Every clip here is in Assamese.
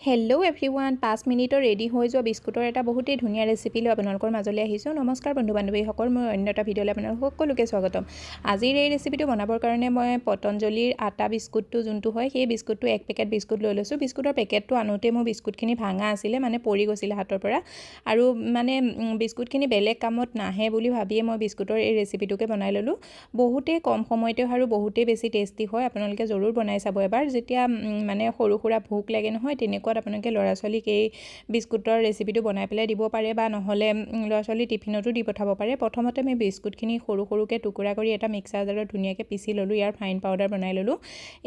হেল্ল' এভৰিৱান 5 মিনিটৰ ৰেডি হৈ যোৱা বিস্কুটৰ এটা বহুতেই ধুনীয়া ৰেচিপি লৈ আপোনালোকৰ মাজলৈ আহিছোঁ। নমস্কাৰ বন্ধু বান্ধৱীসকল, মোৰ অন্য এটা ভিডিঅ'লৈ আপোনালোক সকলোকে স্বাগতম। আজিৰ এই ৰেচিপিটো বনাবৰ কাৰণে মই পতঞ্জলীৰ আটা বিস্কুটটো যোনটো হয় সেই বিস্কুটটো 1 পেকেট বিস্কুট লৈ লৈছোঁ। বিস্কুটৰ পেকেটটো আনোতে মোৰ বিস্কুটখিনি ভাঙা আছিলে, মানে পৰি গৈছিলে হাতৰ পৰা, আৰু মানে বিস্কুটখিনি বেলেগ কামত নাহে বুলি ভাবিয়ে মই বিস্কুটৰ এই ৰেচিপিটোকে বনাই ল'লোঁ। বহুতেই কম সময়তে আৰু বহুতেই বেছি টেষ্টি হয়। আপোনালোকে জৰুৰ বনাই চাব এবাৰ। যেতিয়া মানে সৰু সুৰা ভোক লাগে নহয়, তেনেকুৱা আপোনালোকে ল'ৰা ছোৱালীক এই বিস্কুটৰ ৰেচিপিটো বনাই পেলাই দিব পাৰে, বা নহ'লে ল'ৰা ছোৱালী টিফিনতো দি পঠাব পাৰে। প্ৰথমতে মই বিস্কুটখিনি সৰু সৰুকৈ টুকুৰা কৰি এটা মিক্সাৰ জাৰত ধুনীয়াকৈ পিচি ল'লোঁ, ইয়াৰ ফাইন পাউডাৰ বনাই ল'লোঁ।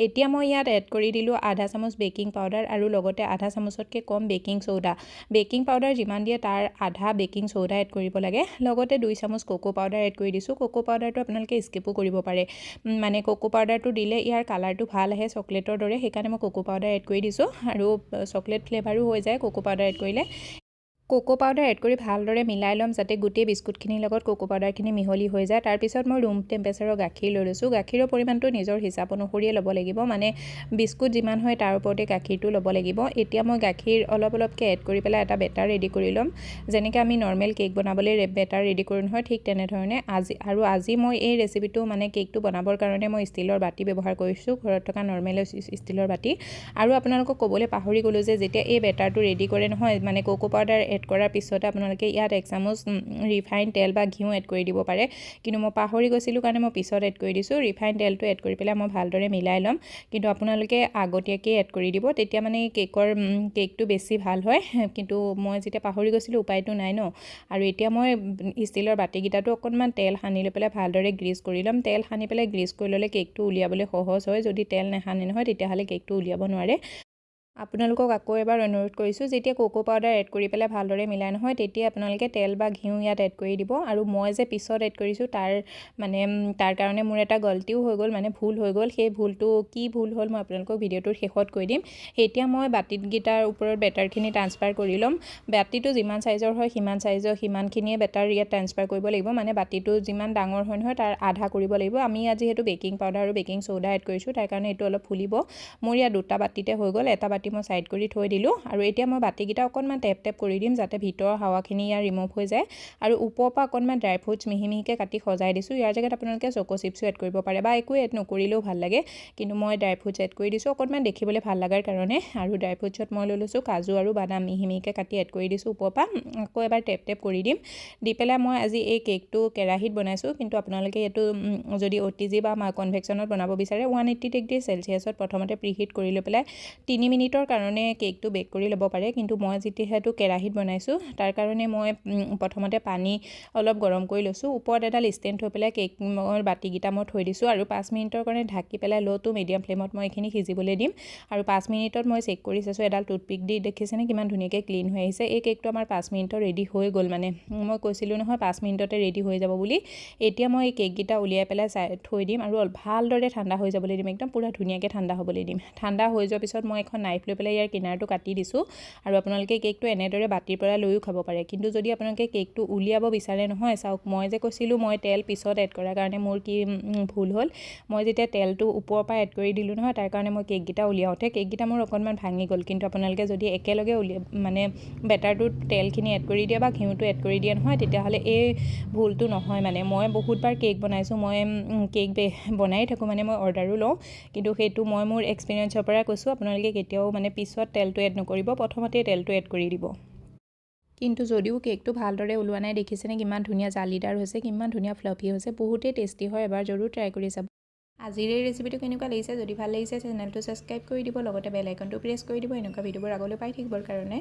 এতিয়া মই ইয়াত এড কৰি দিলোঁ আধা চামুচ বেকিং পাউডাৰ আৰু লগতে আধা চামুচতকৈ কম বেকিং চ'ডা। বেকিং পাউডাৰ যিমান দিয়ে তাৰ আধা বেকিং চ'ডা এড কৰিব লাগে। লগতে 2 চামুচ কোকো পাউডাৰ এড কৰি দিছোঁ। কোকো পাউডাৰটো আপোনালোকে স্কিপো কৰিব পাৰে, মানে কোকো পাউডাৰটো দিলে ইয়াৰ কালাৰটো ভাল আহে চকলেটৰ দৰে, সেইকাৰণে মই কোকো পাউডাৰ এড কৰি দিছোঁ। আৰু চকলেট ফ্লেভাৰো হৈ যায় কোকো পাউডাৰ এড কৰিলে। কোকো পাউডাৰ এড কৰি ভালদৰে মিলাই ল'ম, যাতে গোটেই বিস্কুটখিনিৰ লগত কোকো পাউডাৰখিনি মিহলি হৈ যায়। তাৰপিছত মই ৰুম টেম্পাৰেচাৰৰ গাখীৰ লৈ লৈছোঁ। গাখীৰৰ পৰিমাণটো নিজৰ হিচাপ অনুসৰিয়ে ল'ব লাগিব, মানে বিস্কুট যিমান হয় তাৰ ওপৰতে গাখীৰটো ল'ব লাগিব। এতিয়া মই গাখীৰ অলপ অলপকৈ এড কৰি পেলাই এটা বেটাৰ ৰেডি কৰি ল'ম। যেনেকৈ আমি নৰ্মেল কেক বনাবলৈ বেটাৰ ৰেডি কৰোঁ নহয়, ঠিক তেনেধৰণে আজি মই এই ৰেচিপিটো মানে কেকটো বনাবৰ কাৰণে মই ষ্টিলৰ বাতি ব্যৱহাৰ কৰিছোঁ, ঘৰত থকা নৰ্মেল ষ্টিলৰ বাতি। আৰু আপোনালোকক ক'বলৈ পাহৰি গ'লোঁ যে যেতিয়া এই বেটাৰটো ৰেডি কৰে নহয়, মানে কোকো পাউডাৰ এড কৰাৰ পিছতে আপোনালোকে ইয়াত 1 চামুচ ৰিফাইন তেল বা ঘিউ এড কৰি দিব পাৰে, কিন্তু মই পাহৰি গৈছিলোঁ কাৰণে মই পিছত এড কৰি দিছোঁ। ৰিফাইন তেলটো এড কৰি পেলাই মই ভালদৰে মিলাই ল'ম, কিন্তু আপোনালোকে আগতীয়াকৈ এড কৰি দিব, তেতিয়া মানে কেকটো বেছি ভাল হয়। কিন্তু মই যেতিয়া পাহৰি গৈছিলোঁ উপায়টো নাই ন। আৰু এতিয়া মই ষ্টিলৰ বাতিকেইটাতো অকণমান তেল সানি লৈ পেলাই ভালদৰে গ্ৰীজ কৰি ল'ম। তেল সানি পেলাই গ্ৰীজ কৰি ল'লে কেকটো উলিয়াবলৈ সহজ হয়। যদি তেল নাসানে নহয় তেতিয়াহ'লে কেকটো উলিয়াব নোৱাৰে। আপোনালোকক আকৌ এবাৰ অনুৰোধ কৰিছোঁ, যেতিয়া কোকো পাউডাৰ এড কৰি পেলাই ভালদৰে মিলাই নহয়, তেতিয়া আপোনালোকে তেল বা ঘিউ ইয়াত এড কৰি দিব। আৰু মই যে পিছত এড কৰিছোঁ তাৰ কাৰণে মোৰ এটা গলতিও হৈ গ'ল, মানে ভুল হৈ গ'ল। সেই ভুলটো কি ভুল হ'ল মই আপোনালোকক ভিডিঅ'টোৰ শেষত কৈ দিম। এতিয়া মই বাতিকেইটাৰ ওপৰত বেটাৰখিনি ট্ৰান্সফাৰ কৰি ল'ম। বাতিটো যিমান চাইজৰ হয় সিমানখিনিয়ে বেটাৰ ইয়াত ট্ৰান্সফাৰ কৰিব লাগিব, মানে বাতিটো যিমান ডাঙৰ হয় নহয় তাৰ আধা কৰিব লাগিব। আমি ইয়াত যিহেতু বেকিং পাউডাৰ আৰু বেকিং চ'ডা এড কৰিছোঁ, তাৰ কাৰণে এইটো অলপ ফুলিব। মোৰ ইয়াত 2টা বাতিতে হৈ গ'ল, এটা বাতি মই ছাইড কৰি থৈ দিলোঁ। আৰু এতিয়া মই বাতিকেইটা অকণমান টেপ কৰি দিম, যাতে ভিতৰৰ হাৱাখিনি ইয়াৰ ৰিমুভ হৈ যায়। আৰু ওপৰৰ পৰা অকণমান ড্ৰাই ফ্ৰুটছ মিহি মিহিকৈ কাটি সজাই দিছোঁ। ইয়াৰ জেগাত আপোনালোকে চকো চিপছো এড কৰিব পাৰে, বা একো এড নকৰিলেও ভাল লাগে, কিন্তু মই ড্ৰাই ফ্ৰুটছ এড কৰি দিছোঁ অকণমান দেখিবলৈ ভাল লগাৰ কাৰণে। আৰু ড্ৰাই ফ্ৰুটছত মই লৈ লৈছোঁ কাজু আৰু বাদাম মিহি মিহিকৈ কাটি এড কৰি দিছোঁ ওপৰৰ পৰা। আকৌ এবাৰ টেপ কৰি দিম। দি পেলাই মই আজি এই কেকটো কেৰাহীত বনাইছোঁ, কিন্তু আপোনালোকে এইটো যদি OTG বা কনভেকশ্যনত বনাব বিচাৰে 180 ডিগ্ৰী চেলচিয়াছত প্ৰথমতে প্ৰিহিট কৰি লৈ পেলাই 3 মিনিটৰ কাৰণে কেকটো বেক কৰি ল'ব পাৰে। কিন্তু মই যিহেতু কেৰাহীত বনাইছোঁ তাৰ কাৰণে মই প্ৰথমতে পানী অলপ গৰম কৰি লৈছোঁ। ওপৰত এডাল ষ্টেণ্ড থৈ পেলাই কেকৰ বাতিকেইটা মই থৈ দিছোঁ, আৰু 5 মিনিটৰ কাৰণে ঢাকি পেলাই ল' টু মিডিয়াম ফ্লেমত মই এইখিনি সিজিবলৈ দিম। আৰু 5 মিনিটত মই চেক কৰি চাইছোঁ, এডাল টুথপিক দি দেখিছেনে কিমান ধুনীয়াকৈ ক্লিন হৈ আহিছে। এই কেকটো আমাৰ 5 মিনিটত ৰেডি হৈ গ'ল, মানে মই কৈছিলোঁ নহয় 5 মিনিটতে ৰেডি হৈ যাব বুলি। এতিয়া মই এই কেককেইটা উলিয়াই পেলাই থৈ দিম, আৰু ভালদৰে ঠাণ্ডা হৈ যাবলৈ দিম, একদম পূৰা ধুনীয়াকৈ ঠাণ্ডা হ'বলৈ দিম। ঠাণ্ডা হৈ যোৱাৰ পিছত মই এখন নাইফ লৈ পেলাই ইয়াৰ কিনাৰটো কাটি দিছোঁ। আৰু আপোনালোকে কেকটো এনেদৰে বাতিৰ পৰা লৈও খাব পাৰে। কিন্তু যদি আপোনালোকে কেকটো উলিয়াব বিচাৰে নহয়, চাওক মই যে কৈছিলোঁ মই তেল পিছত এড কৰাৰ কাৰণে মোৰ কি ভুল হ'ল। মই যেতিয়া তেলটো ওপৰৰ পৰা এড কৰি দিলোঁ নহয়, তাৰ কাৰণে মই কেককেইটা উলিয়াওঁতে কেককেইটা মোৰ অকণমান ভাঙি গ'ল। কিন্তু আপোনালোকে যদি একেলগে মানে বেটাৰটোত তেলখিনি এড কৰি দিয়ে বা ঘিউটো এড কৰি দিয়ে নহয়, তেতিয়াহ'লে এই ভুলটো নহয়। মানে মই বহুতবাৰ কেক বনাইছোঁ, মই কেক বনাই থাকোঁ, মানে মই অৰ্ডাৰো লওঁ, কিন্তু সেইটো মই মোৰ এক্সপিৰিয়েঞ্চৰ পৰা কৈছোঁ। আপোনালোকে কেতিয়াও মানে পিছত তেলটো এড নকৰিব, প্ৰথমতে তেলটো এড কৰি দিব। কিন্তু যদিও কেকটো ভালদৰে ওলোৱা নাই, দেখিছেনে কিমান ধুনীয়া জালিদাৰ হৈছে, কিমান ধুনীয়া ফ্লাফি হৈছে, বহুতেই টেষ্টি হয়। এবাৰ জৰুৰ ট্ৰাই কৰি চাব। আজিৰ এই ৰেচিপিটো কেনেকুৱা লাগিছে? যদি ভাল লাগিছে চেনেলটো ছাবস্ক্ৰাইব কৰি দিব, লগতে বেল আইকনটো প্ৰেছ কৰি দিব এনেকুৱা ভিডিঅ'বোৰ আগলৈ পাই থাকিবৰ কাৰণে।